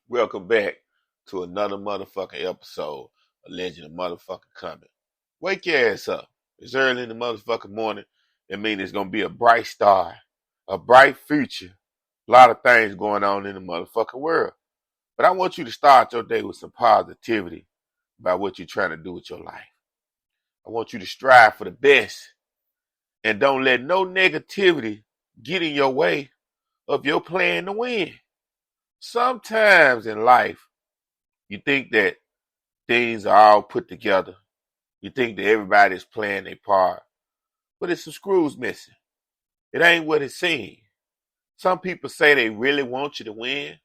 Welcome back to another motherfucking episode of Legend of Motherfucking Coming. Wake your ass up. It's early in the motherfucking morning. It means it's gonna be a bright star, a bright future. A lot of things going on in the motherfucking world. But I want you to start your day with some positivity about what you're trying to do with your life. I want you to strive for the best and don't let no negativity get in your way of your plan to win. Sometimes in life, you think that things are all put together. You think that everybody's playing their part. But it's some screws missing. It ain't what it seems. Some people say they really want you to win,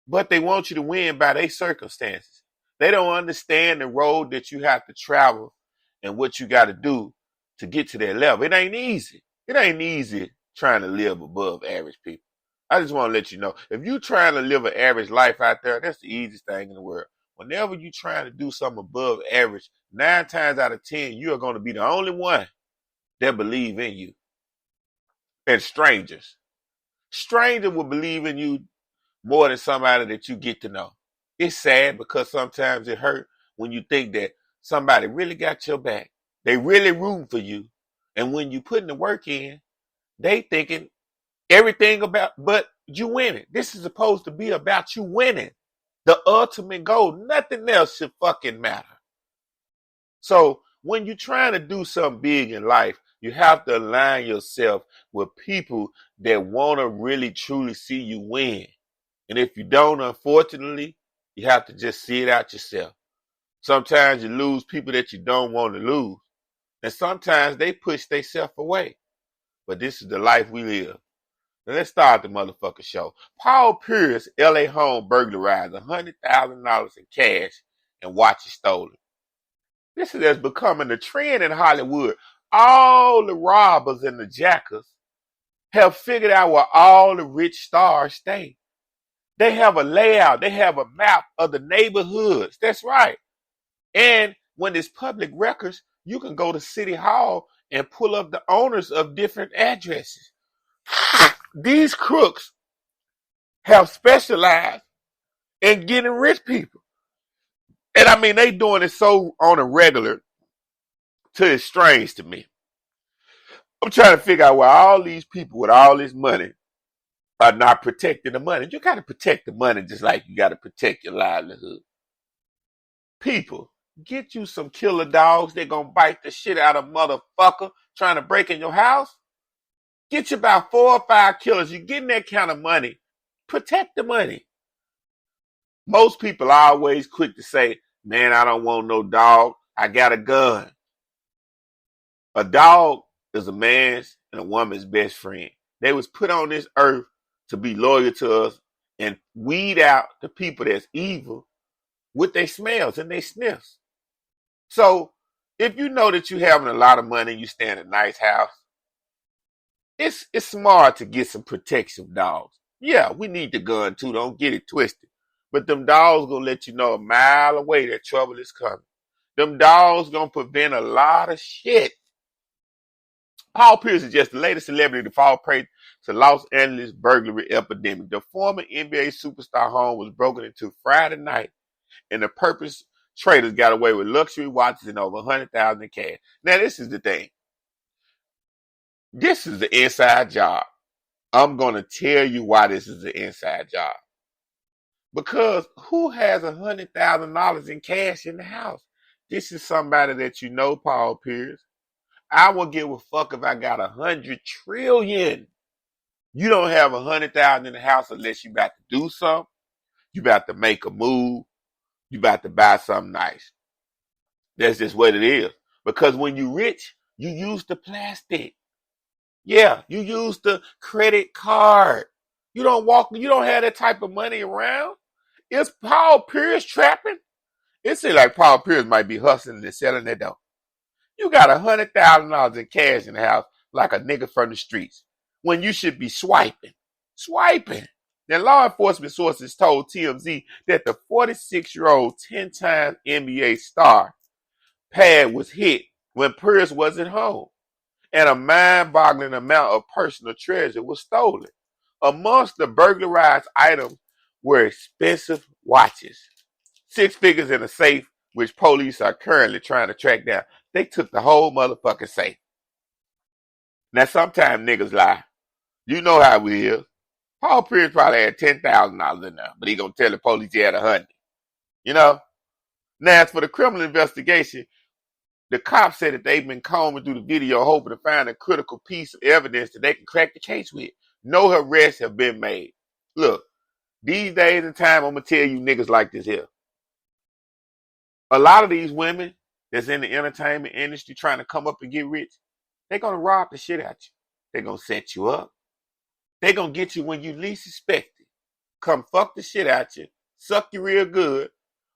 but they want you to win by their circumstances. They don't understand the road that you have to travel and what you got to do to get to that level. It ain't easy. It ain't easy trying to live above average people. I just want to let you know, if you're trying to live an average life out there, that's the easiest thing in the world. Whenever you're trying to do something above average, 9 times out of 10, you are going to be the only one that believe in you. And strangers. Strangers will believe in you more than somebody that you get to know. It's sad because sometimes it hurt when you think that somebody really got your back. They really rooting for you. And when you putting the work in, they thinking everything about but you winning. This is supposed to be about you winning. The ultimate goal. Nothing else should fucking matter. So when you're trying to do something big in life, you have to align yourself with people that want to really truly see you win. And if you don't, unfortunately, you have to just see it out yourself. Sometimes you lose people that you don't want to lose. And sometimes they push themselves away. But this is the life we live. Now let's start the motherfucking show. Paul Pierce, LA home burglarized $100,000 in cash and watches stolen. This has becoming a trend in Hollywood. All the robbers and the jackers have figured out where all the rich stars stay. They have a layout. They have a map of the neighborhoods. That's right. And when it's public records, you can go to City Hall and pull up the owners of different addresses. These crooks have specialized in getting rich people. And I mean, they doing it so on a regular till it's strange to me. I'm trying to figure out why all these people with all this money are not protecting the money. You got to protect the money just like you got to protect your livelihood. People, get you some killer dogs. They're going to bite the shit out of motherfucker trying to break in your house. Get you about 4 or 5 killers. You're getting that kind of money. Protect the money. Most people are always quick to say, man, I don't want no dog. I got a gun. A dog is a man's and a woman's best friend. They was put on this earth to be loyal to us and weed out the people that's evil with their smells and their sniffs. So if you know that you're having a lot of money and you stay in a nice house, it's smart to get some protective dogs. Yeah, we need the gun too. Don't get it twisted. But them dogs gonna let you know a mile away that trouble is coming. Them dogs gonna prevent a lot of shit. Paul Pierce is just the latest celebrity to fall prey to Los Angeles burglary epidemic. The former NBA superstar home was broken into Friday night, and the perpetrators got away with luxury watches and over $100,000 in cash. Now, this is the thing. This is the inside job. I'm going to tell you why this is the inside job. Because who has $100,000 in cash in the house? This is somebody that you know, Paul Pierce. I will give a fuck if I got 100 trillion. You don't have 100,000 in the house unless you about to do something. You about to make a move. You about to buy something nice. That's just what it is. Because when you rich, you use the plastic. Yeah, you use the credit card. You don't have that type of money around. Is Paul Pierce trapping? It seems like Paul Pierce might be hustling and selling that dope. You got $100,000 in cash in the house like a nigga from the streets when you should be swiping. Swiping. Now, law enforcement sources told TMZ that the 46-year-old 10-time NBA star pad was hit when Pierce wasn't home, and a mind-boggling amount of personal treasure was stolen. Amongst the burglarized items were expensive watches. 6 figures in a safe, which police are currently trying to track down. They took the whole motherfucking safe. Now, sometimes niggas lie. You know how we is. Paul Pierce probably had $10,000 in there, but he gonna tell the police he had 100. You know? Now, as for the criminal investigation, the cops said that they've been combing through the video hoping to find a critical piece of evidence that they can crack the case with. No arrests have been made. Look, these days and time, I'm gonna tell you niggas like this here. A lot of these women that's in the entertainment industry trying to come up and get rich, they're gonna rob the shit out you. They're gonna set you up. They're gonna get you when you least expect it. Come fuck the shit out you, suck you real good,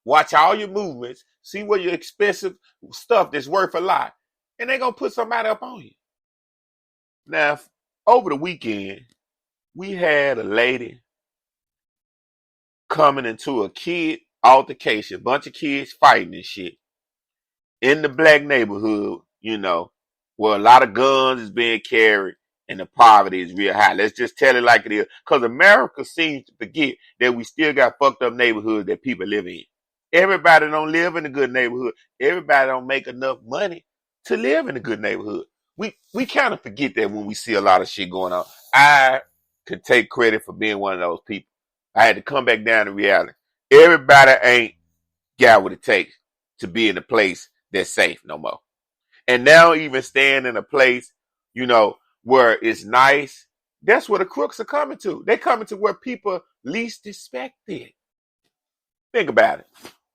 watch all your movements, see what your expensive stuff that's worth a lot, and they're gonna put somebody up on you. Now, over the weekend, we had a lady coming into a kid altercation, bunch of kids fighting and shit in the black neighborhood, you know, where a lot of guns is being carried and the poverty is real high. Let's just tell it like it is. Because America seems to forget that we still got fucked up neighborhoods that people live in. Everybody don't live in a good neighborhood. Everybody don't make enough money to live in a good neighborhood. We kind of forget that when we see a lot of shit going on. I could take credit for being one of those people. I had to come back down to reality. Everybody ain't got what it takes to be in a place that's safe no more. And now even staying in a place, you know, where it's nice, that's where the crooks are coming to. They're coming to where people least expect it. Think about it.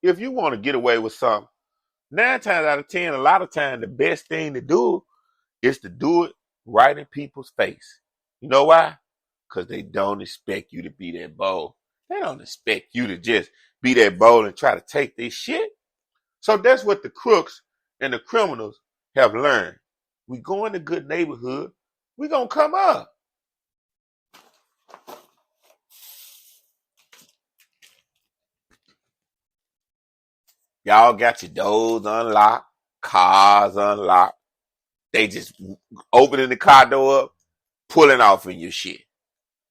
If you want to get away with something, 9 times out of 10, a lot of times the best thing to do is to do it right in people's face. You know why? Because they don't expect you to be that bold. They don't expect you to just be that bold and try to take this shit. So that's what the crooks and the criminals have learned. We go in a good neighborhood, we gonna come up. Y'all got your doors unlocked, cars unlocked. They just opening the car door up, pulling off in your shit.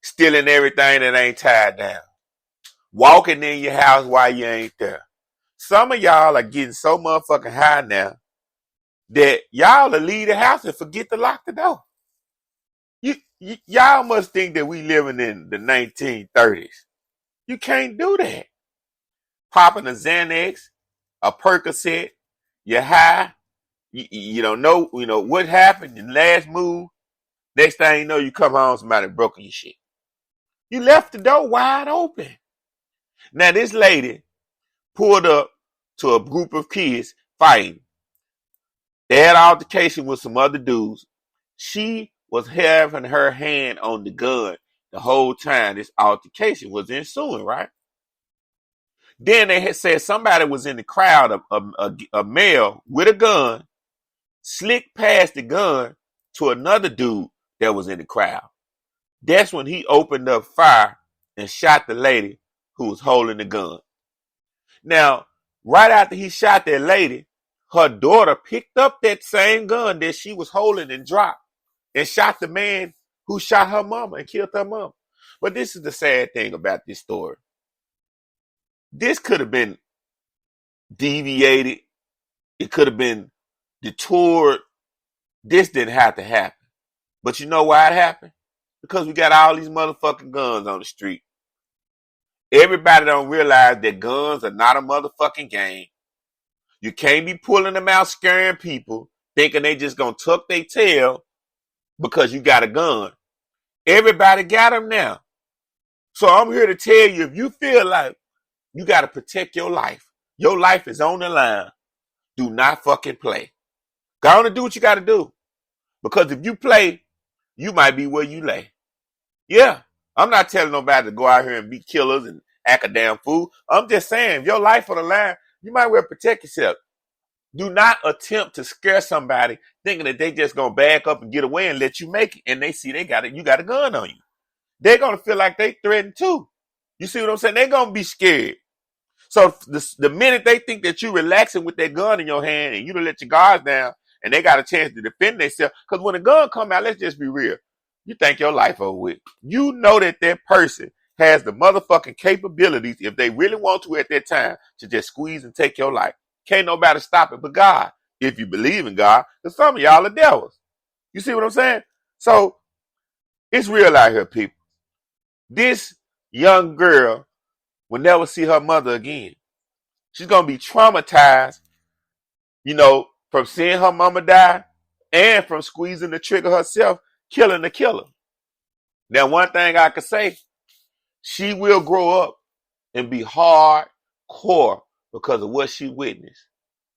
Stealing everything that ain't tied down. Walking in your house while you ain't there. Some of y'all are getting so motherfucking high now that y'all will leave the house and forget to lock the door. Y'all must think that we living in the 1930s. You can't do that. Popping a Xanax, a Percocet, you're high, you don't know, what happened, your last move. Next thing you know, you come home, somebody broke your shit. You left the door wide open. Now this lady pulled up to a group of kids fighting. They had an altercation with some other dudes. She was having her hand on the gun the whole time this altercation was ensuing, right? Then they had said somebody was in the crowd, a male with a gun, slicked past the gun to another dude that was in the crowd. That's when he opened up fire and shot the lady who was holding the gun. Now, right after he shot that lady, her daughter picked up that same gun that she was holding and dropped and shot the man who shot her mama and killed her mama. But this is the sad thing about this story. This could have been deviated. It could have been detoured. This didn't have to happen. But you know why it happened? Because we got all these motherfucking guns on the street. Everybody don't realize that guns are not a motherfucking game. You can't be pulling them out scaring people, thinking they just gonna tuck their tail because you got a gun. Everybody got them now. So I'm here to tell you, if you feel like you got to protect your life is on the line, do not fucking play. Go on and do what you got to do. Because if you play, you might be where you lay. Yeah, I'm not telling nobody to go out here and be killers and act a damn fool. I'm just saying, if your life on the line, you might well protect yourself. Do not attempt to scare somebody thinking that they just gonna back up and get away and let you make it. And they see you got a gun on you. They're gonna feel like they threatened too. You see what I'm saying? They're gonna be scared. So the minute they think that you relaxing with that gun in your hand and you don't let your guards down and they got a chance to defend themselves, because when a gun come out, let's just be real. You think your life over with. You know that person has the motherfucking capabilities, if they really want to at that time, to just squeeze and take your life. Can't nobody stop it but God. If you believe in God, because some of y'all are devils. You see what I'm saying? So it's real out here, people. This young girl will never see her mother again. She's going to be traumatized, from seeing her mama die and from squeezing the trigger herself, killing the killer. Now, one thing I could say, she will grow up and be hardcore because of what she witnessed.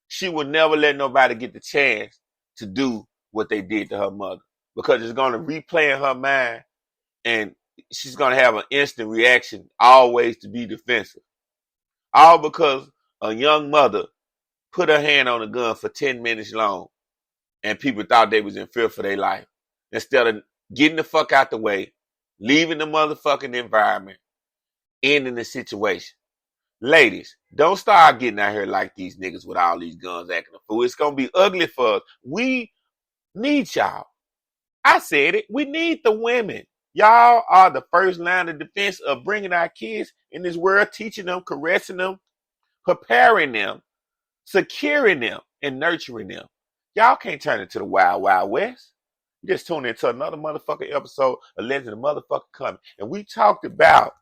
She will never let nobody get the chance to do what they did to her mother, because it's going to replay in her mind, and she's going to have an instant reaction, always to be defensive. All because a young mother put her hand on a gun for 10 minutes long, and people thought they was in fear for their life. Instead of getting the fuck out the way, leaving the motherfucking environment, ending the situation. Ladies, don't start getting out here like these niggas with all these guns acting a fool. It's going to be ugly for us. We need y'all. I said it. We need the women. Y'all are the first line of defense of bringing our kids in this world, teaching them, caressing them, preparing them, securing them, and nurturing them. Y'all can't turn it to the wild, wild west. You just tuned into another motherfucking episode of Legend of Motherfucking Coming. And we talked about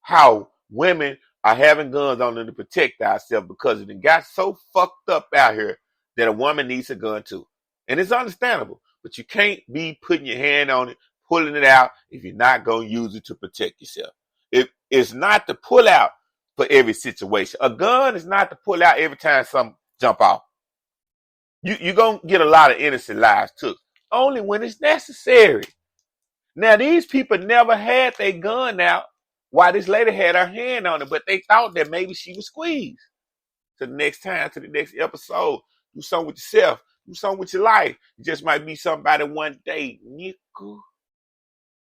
how women are having guns on them to protect ourselves because it got so fucked up out here that a woman needs a gun too. And it's understandable, but you can't be putting your hand on it, pulling it out if you're not going to use it to protect yourself. It's not to pull out for every situation. A gun is not to pull out every time something jump off. You're going to get a lot of innocent lives took, only when it's necessary. Now, these people never had their gun out while this lady had her hand on it, but they thought that maybe she was squeezed. To the next time, to the next episode, do something with yourself, do something with your life. It just might be somebody one day, nigga.